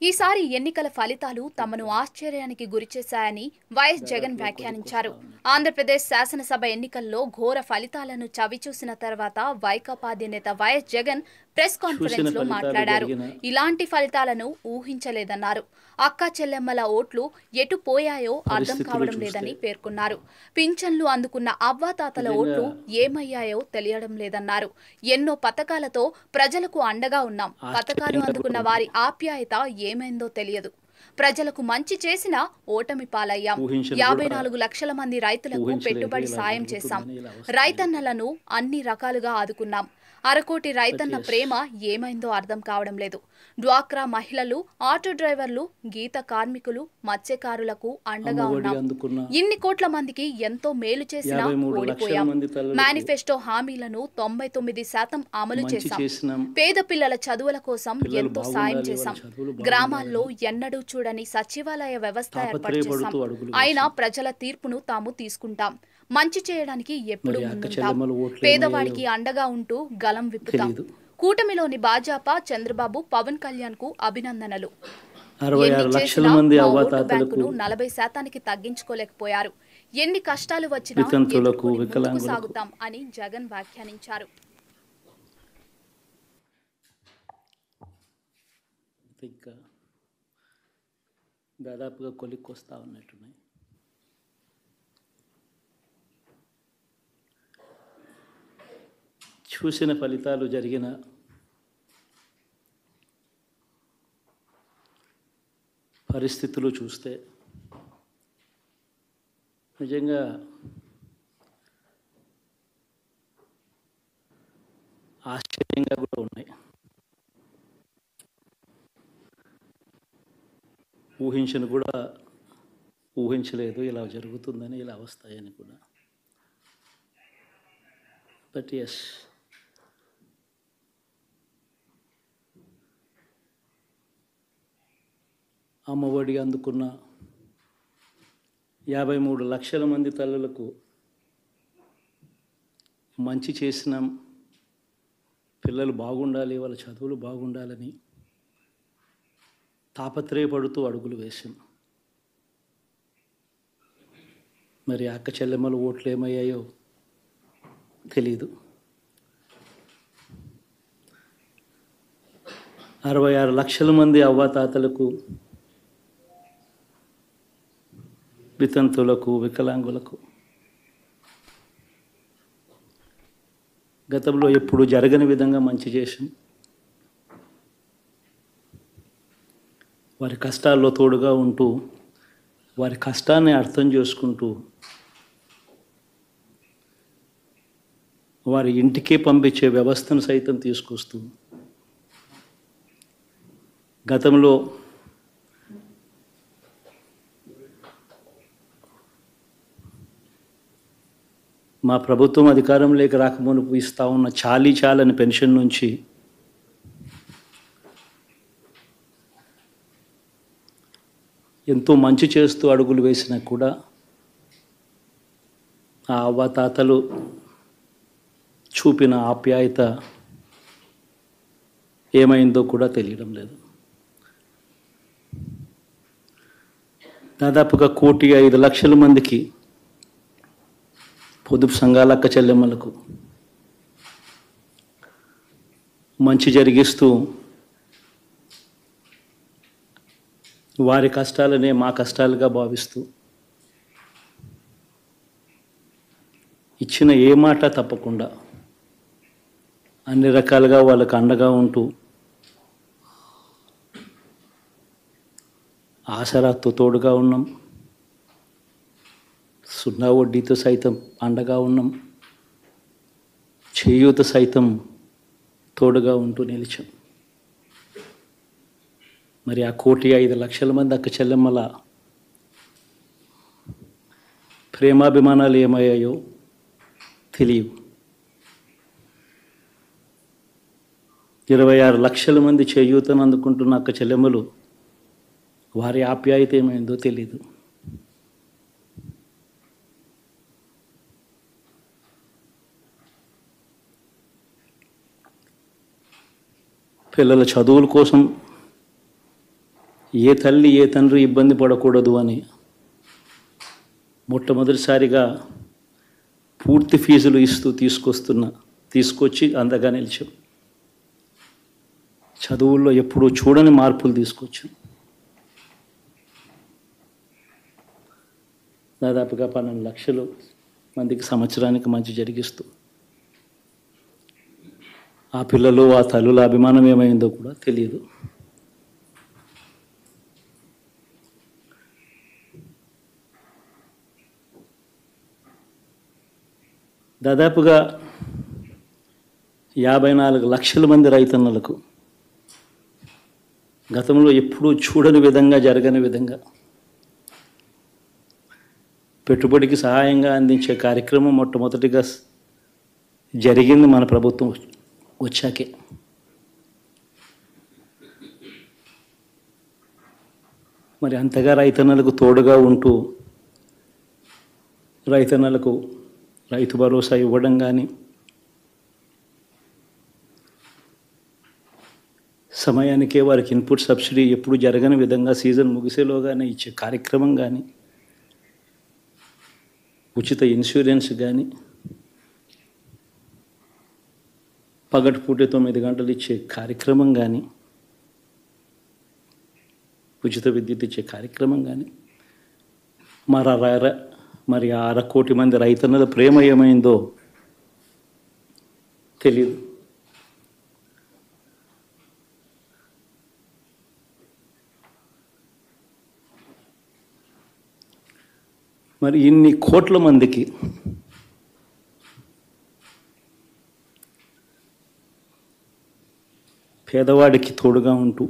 ఈసారి ఎన్నికల ఫలితాలు తమను ఆశ్చర్యానికి గురిచేశాయని వైఎస్ జగన్ వ్యాఖ్యానించారు. ఆంధ్రప్రదేశ్ శాసనసభ ఎన్నికల్లో ఘోర ఫలితాలను చవిచూసిన తర్వాత వైకాపా అధినేత వైఎస్ జగన్ ప్రెస్ కాన్ఫరెన్స్ లో మాట్లాడారు. ఇలాంటి ఫలితాలను ఊహించలేదన్నారు. అక్కా చెల్లెమ్మల ఓట్లు ఎటు పోయాయో అర్థం కావడం లేదని పేర్కొన్నారు. పింఛన్లు అందుకున్న అవ్వాతాతల ఓట్లు ఏమయ్యాయో తెలియడం లేదన్నారు. ఎన్నో పథకాలతో ప్రజలకు అండగా ఉన్నాం. పథకాలు అందుకున్న వారి ఆప్యాయత ఏమైందో తెలియదు. ప్రజలకు మంచి చేసినా ఓటమి పాలయ్యాం. 54 లక్షల మంది రైతులకు పెట్టుబడి సాయం చేశాం. రైతన్నలను అన్ని రకాలుగా ఆదుకున్నాం. అరకోటి రైతన్న ప్రేమ ఏమైందో అర్థం కావడం లేదు. డ్వాక్రా మహిళలు, ఆటో డ్రైవర్లు, గీత కార్మికులు, మత్స్యకారులకు అండగా ఉన్నాం. ఇన్ని కోట్ల మందికి ఎంతో మేలు చేసినా ఓడిపోయాం. మేనిఫెస్టో హామీలను 99% అమలు చేశాం. పేద పిల్లల చదువుల కోసం ఎంతో సాయం చేశాం. గ్రామాల్లో ఎన్నడూ చూడని సచివాలయ వ్యవస్థ ఏర్పాటు చేశాం. అయినా ప్రజల తీర్పును తాము తీసుకుంటాం. మంచి చేయడానికి ఎప్పుడు ముందుంటాం. పేదవాడికి అండగా ఉంటూ గలం విప్పుతాం. కూటమిలోని భాజపా, చంద్రబాబు, పవన్ కళ్యాణ్ కు అభినందనలు. 66 లక్షల మంది అవ్వాతాతలకు 40% తగ్గించుకోలేకపోయారు. ఎన్ని కష్టాలు వచ్చినా వితంతులకు, ముందుకు వికలాంగులకు సాగుతాం అని జగన్ వ్యాఖ్యానించారు. ఇంకా దాదాపుగా కొలిక్కొస్తా ఉన్నట్టున్నాయి. చూసిన ఫలితాలు జరిగిన పరిస్థితులు చూస్తే నిజంగా ఆశ్చర్యంగా కూడా ఉన్నాయి. ఊహించలేదు ఇలా జరుగుతుందని, ఇలా వస్తాయని కూడా. బట్ ఎస్, అమ్మఒడి అందుకున్న 53 లక్షల మంది తల్లులకు మంచి చేసినాం. పిల్లలు బాగుండాలి, వాళ్ళ చదువులు బాగుండాలని తాపత్రయపడుతూ అడుగులు వేసాం. మరి అక్క చెల్లెమ్మల ఓట్లు ఏమయ్యాయో తెలీదు. 66 లక్షల మంది అవ్వాతాతలకు, వితంతులకు, వికలాంగులకు గతంలో ఎప్పుడు జరగని విధంగా మంచి చేశాం. వారి కష్టాల్లో తోడుగా ఉంటూ, వారి కష్టాన్ని అర్థం చేసుకుంటూ, వారి ఇంటికే పంపించే వ్యవస్థను సైతం తీసుకొస్తూ, గతంలో మా ప్రభుత్వం అధికారంలోకి రాకమునుపు ఇస్తూ ఉన్న చాలని పెన్షన్ నుంచి ఎంతో మంచి చేస్తూ అడుగులు వేసినా కూడా ఆ అవ్వాతాతలు చూపిన ఆప్యాయత ఏమైందో కూడా తెలియడం లేదు. దాదాపుగా 1,05,00,000 మందికి, పొదుపు సంఘాల అక్క చెల్లెమ్మలకు మంచి జరిగిస్తూ, వారి కష్టాలనే మా కష్టాలుగా భావిస్తూ, ఇచ్చిన ఏ మాట తప్పకుండా అన్ని రకాలుగా వాళ్ళకు అండగా ఉంటూ, ఆసరాతో తోడుగా ఉన్నాం. 0 వడ్డీతో సైతం అండగా ఉన్నాం. చేయూత సైతం తోడుగా ఉంటూ నిలిచాం. మరి ఆ 1,05,00,000 మంది అక్క చెల్లెమ్మల ప్రేమాభిమానాలు ఏమయ్యాయో తెలియవు. 26 లక్షల మంది చేయూతను అందుకుంటున్న అక్క చెల్లెమ్మలు, వారి ఆప్యాయత ఏమైందో తెలీదు. పిల్లల చదువుల కోసం ఏ తల్లి ఏ తండ్రి ఇబ్బంది పడకూడదు అని మొట్టమొదటిసారిగా పూర్తి ఫీజులు ఇస్తూ తీసుకొచ్చి అందగా నిలిచాం. చదువుల్లో ఎప్పుడూ చూడని మార్పులు తీసుకొచ్చాం. దాదాపుగా 12 లక్షల మందికి సంవత్సరానికి మంచి జరిగిస్తూ ఆ పిల్లలు ఆ తల్లుల అభిమానం ఏమైందో కూడా తెలియదు. దాదాపుగా 54 లక్షల మంది రైతన్నలకు గతంలో ఎప్పుడూ చూడని విధంగా జరగని విధంగా పెట్టుబడికి సహాయంగా అందించే కార్యక్రమం మొట్టమొదటిగా జరిగింది మన ప్రభుత్వం వచ్చాకే. మరి అంతగా రైతన్నలకు తోడుగా ఉంటూ రైతన్నలకు రైతు భరోసా ఇవ్వడం కానీ, సమయానికే వారికి ఇన్పుట్ సబ్సిడీ ఎప్పుడు జరగని విధంగా సీజన్ ముగిసేలోగానే ఇచ్చే కార్యక్రమం కానీ, ఉచిత ఇన్సూరెన్స్ కానీ, పగటిపూట 9 గంటలు ఇచ్చే కార్యక్రమం కానీ, ఉచిత విద్యుత్ ఇచ్చే కార్యక్రమం కానీ, మరి 1/2 కోటి మంది రైతన్నల ప్రేమ ఏమైందో తెలియదు. మరి ఇన్ని కోట్ల మందికి పేదవాడికి తోడుగా ఉంటూ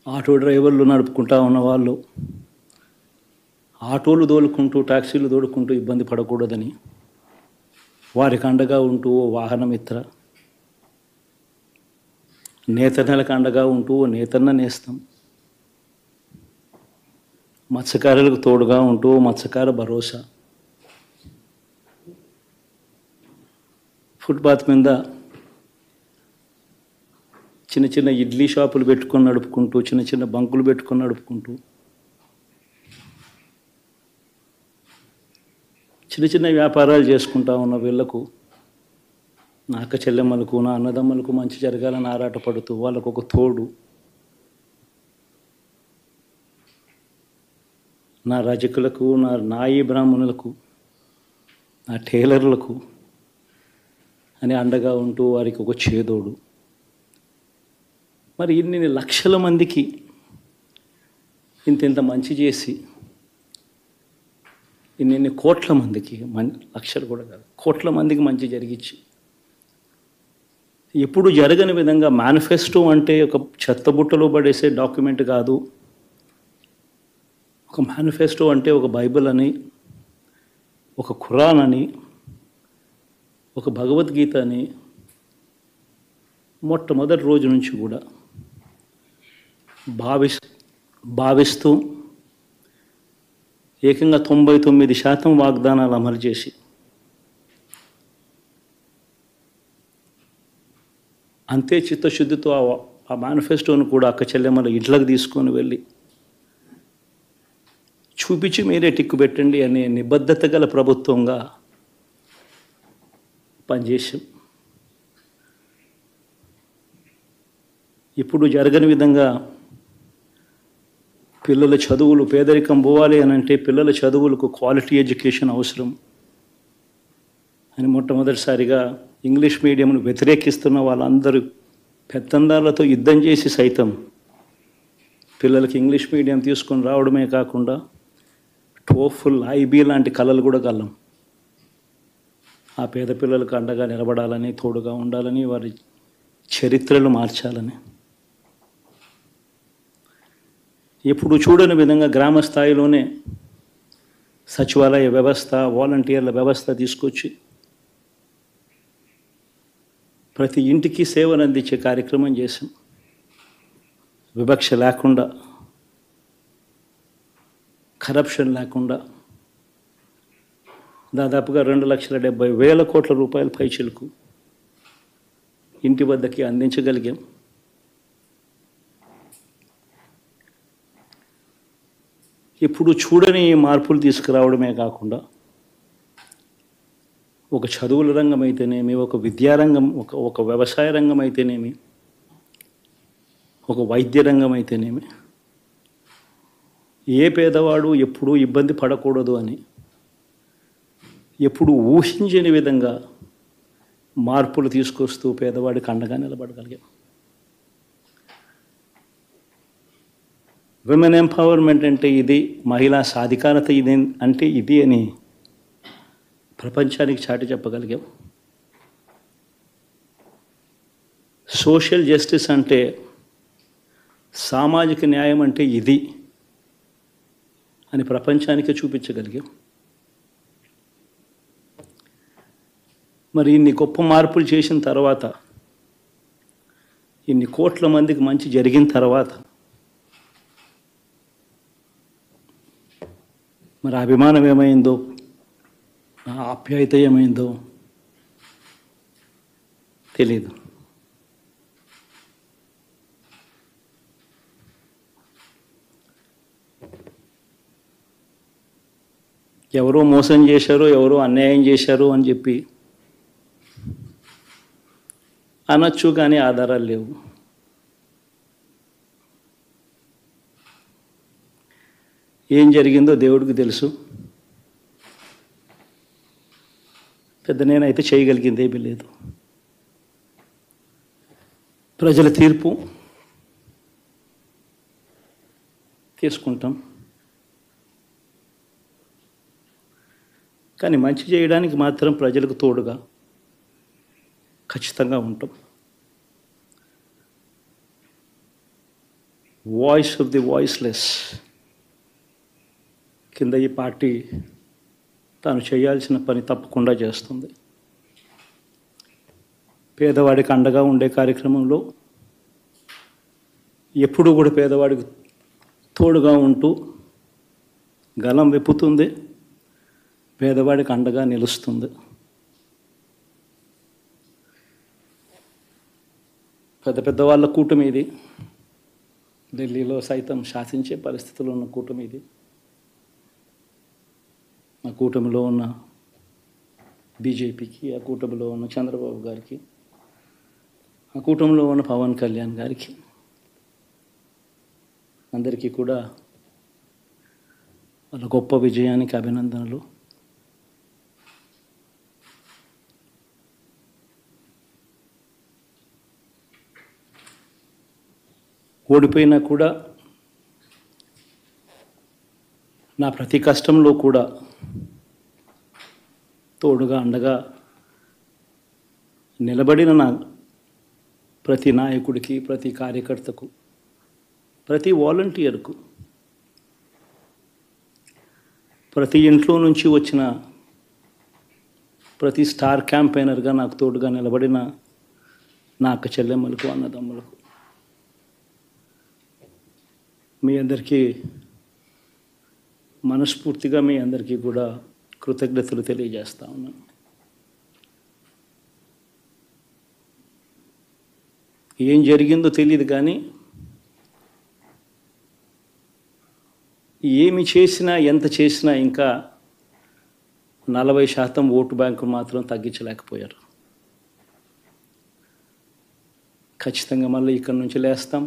ఆటో డ్రైవర్లు నడుపుకుంటా ఉన్న వాళ్ళు ఆటోలు దోలుకుంటూ టాక్సీలు దోలుకుంటూ ఇబ్బంది పడకూడదని వారికి అండగా ఉంటూ ఓ వాహనమిత్ర, నేతన్నలకు అండగా ఉంటూ ఓ నేతన్న నేస్తం, మత్స్యకారులకు తోడుగా ఉంటూ మత్స్యకార భరోసా, ఫుట్పాత్ మీద చిన్న చిన్న ఇడ్లీ షాపులు పెట్టుకొని నడుపుకుంటూ, చిన్న చిన్న బంకులు పెట్టుకొని నడుపుకుంటూ, చిన్న చిన్న వ్యాపారాలు చేసుకుంటా ఉన్న వీళ్లకు, నా అక్క చెల్లెమ్మలకు, నా అన్నదమ్మలకు మంచి జరగాలని ఆరాటపడుతూ వాళ్ళకు ఒక తోడు, నా రజకులకు, నా నాయి బ్రాహ్మణులకు, నా టైలర్లకు అని అండగా ఉంటూ వారికి ఒక చేదోడు. మరి ఇన్ని లక్షల మందికి ఇంత మంచి చేసి, ఇన్ని కోట్ల మందికి, లక్షలు కూడా కాదు, కోట్ల మందికి మంచి జరిగించి, ఎప్పుడు జరగని విధంగా మేనిఫెస్టో అంటే ఒక చెత్తబుట్టలో పడేసే డాక్యుమెంట్ కాదు. ఒక మేనిఫెస్టో అంటే ఒక బైబిల్ అని, ఒక ఖురాన్ అని, ఒక భగవద్గీత అని మొట్టమొదటి రోజు నుంచి కూడా భావిస్తూ ఏకంగా 99% వాగ్దానాలు అమలు చేసి అంతే చిత్తశుద్ధితో ఆ మేనిఫెస్టోను కూడా అక్క చెల్లెమ్మల ఇంట్లోకి తీసుకొని వెళ్ళి చూపించి మీరే టిక్కు పెట్టండి అనే నిబద్ధత గల ప్రభుత్వంగా పనిచేసాం. ఇప్పుడు జరగని విధంగా పిల్లల చదువులు, పేదరికం పోవాలి అని అంటే పిల్లల చదువులకు క్వాలిటీ ఎడ్యుకేషన్ అవసరం అని మొట్టమొదటిసారిగా ఇంగ్లీష్ మీడియంను వ్యతిరేకిస్తున్న వాళ్ళందరూ పెత్తందారులతో యుద్ధం చేసి సైతం పిల్లలకి ఇంగ్లీష్ మీడియం తీసుకొని రావడమే కాకుండా టోఫుల్, ఐబీ లాంటి కళలు కూడా కలం. ఆ పేద పిల్లలకు అండగా నిలబడాలని, తోడుగా ఉండాలని, వారి చరిత్రలు మార్చాలని, ఎప్పుడు చూడని విధంగా గ్రామ స్థాయిలోనే సచివాలయ వ్యవస్థ, వాలంటీర్ల వ్యవస్థ తీసుకొచ్చి ప్రతి ఇంటికి సేవను అందించే కార్యక్రమం చేశాం. వివక్ష లేకుండా, కరప్షన్ లేకుండా దాదాపుగా 2,70,000 కోట్ల రూపాయల పైచిలకు ఇంటి వద్దకి అందించగలిగాం. ఇప్పుడు చూడని మార్పులు తీసుకురావడమే కాకుండా ఒక చదువుల రంగం అయితేనేమి, ఒక విద్యారంగం, ఒక వ్యవసాయ రంగం అయితేనేమి, ఒక వైద్య రంగం అయితేనేమి, ఏ పేదవాడు ఎప్పుడూ ఇబ్బంది పడకూడదు అని ఎప్పుడు ఊహించని విధంగా మార్పులు తీసుకొస్తూ పేదవాడికి అండగా నిలబడగలిగాం. విమెన్ ఎంపవర్మెంట్ అంటే ఇది, మహిళా సాధికారత ఇది అంటే ఇది అని ప్రపంచానికి చాటి చెప్పగలిగాం. సోషల్ జస్టిస్ అంటే, సామాజిక న్యాయం అంటే ఇది అని ప్రపంచానికి చూపించగలిగాం. మరి ఇన్ని గొప్ప మార్పులు చేసిన తర్వాత, ఇన్ని కోట్ల మందికి మంచి జరిగిన తర్వాత మరి అభిమానం ఏమైందో, నా ఆప్యాయత ఏమైందో తెలీదు. ఎవరో మోసం చేశారు, ఎవరో అన్యాయం చేశారు అని చెప్పి అనొచ్చు, కానీ ఆధారాలు లేవు. ఏం జరిగిందో దేవుడికి తెలుసు. పెద్ద నేనైతే చేయగలిగింది ఏమీ లేదు. ప్రజల తీర్పు తీసుకుంటాం, కానీ మంచి చేయడానికి మాత్రం ప్రజలకు తోడుగా ఖచ్చితంగా ఉంటాం. వాయిస్ ఆఫ్ ది వాయిస్లెస్ కింద ఈ పార్టీ తాను చేయాల్సిన పని తప్పకుండా చేస్తుంది. పేదవాడికి అండగా ఉండే కార్యక్రమంలో ఎప్పుడూ కూడా పేదవాడికి తోడుగా ఉంటూ గలం విప్పుతుంది, పేదవాడికి అండగా నిలుస్తుంది. పెద్ద పెద్ద వాళ్ళ కూటమి ఇది, ఢిల్లీలో సైతం శాసించే పరిస్థితుల్లో ఉన్న కూటమి ఇది. ఆ కూటమిలో ఉన్న బీజేపీకి, ఆ కూటమిలో ఉన్న చంద్రబాబు గారికి, ఆ కూటమిలో ఉన్న పవన్ కళ్యాణ్ గారికి, అందరికీ కూడా వాళ్ళ గొప్ప విజయానికి అభినందనలు. ఓడిపోయినా కూడా నా ప్రతి కష్టంలో కూడా తోడుగా అండగా నిలబడిన నా ప్రతి నాయకుడికి, ప్రతి కార్యకర్తకు, ప్రతి వాలంటీర్కు, ప్రతి ఇంట్లో నుంచి వచ్చిన ప్రతి స్టార్ క్యాంపెయినర్గా నాకు తోడుగా నిలబడిన నా అక్క చెల్లెమ్మలకు, అన్నదమ్ములకు, మీ అందరికీ మనస్ఫూర్తిగా మీ అందరికీ కూడా కృతజ్ఞతలు తెలియజేస్తా ఉన్నాను. ఏం జరిగిందో తెలియదు, కానీ ఏమి చేసినా, ఎంత చేసినా ఇంకా 40% ఓటు బ్యాంకు మాత్రం తగ్గించలేకపోయారు. ఖచ్చితంగా మళ్ళీ ఇక్కడి నుంచి లేస్తాం.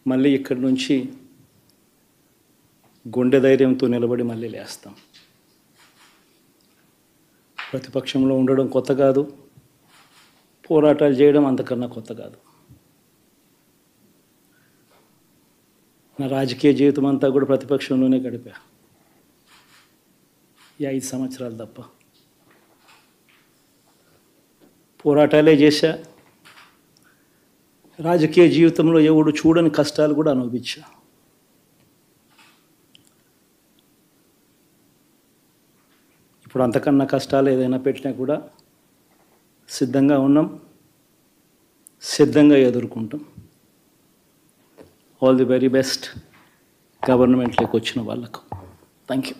మళ్ళీ ఇక్కడి నుంచి గుండె ధైర్యంతో నిలబడి మళ్ళీ లేస్తాం. ప్రతిపక్షంలో ఉండడం కొత్త కాదు, పోరాటాలు చేయడం అంతకన్నా కొత్త కాదు. నా రాజకీయ జీవితం అంతా కూడా ప్రతిపక్షంలోనే గడిపా, ఈ 5 సంవత్సరాలు తప్ప. పోరాటాలే చేశా, రాజకీయ జీవితంలో ఎవడు చూడని కష్టాలు కూడా అనుభవించా. ఇప్పుడు అంతకన్నా కష్టాలు ఏదైనా పెట్టినా కూడా సిద్ధంగా ఉన్నాం, సిద్ధంగా ఎదుర్కొంటాం. ఆల్ ది వెరీ బెస్ట్ గవర్నమెంట్లోకి వచ్చిన వాళ్ళకు. Thank you.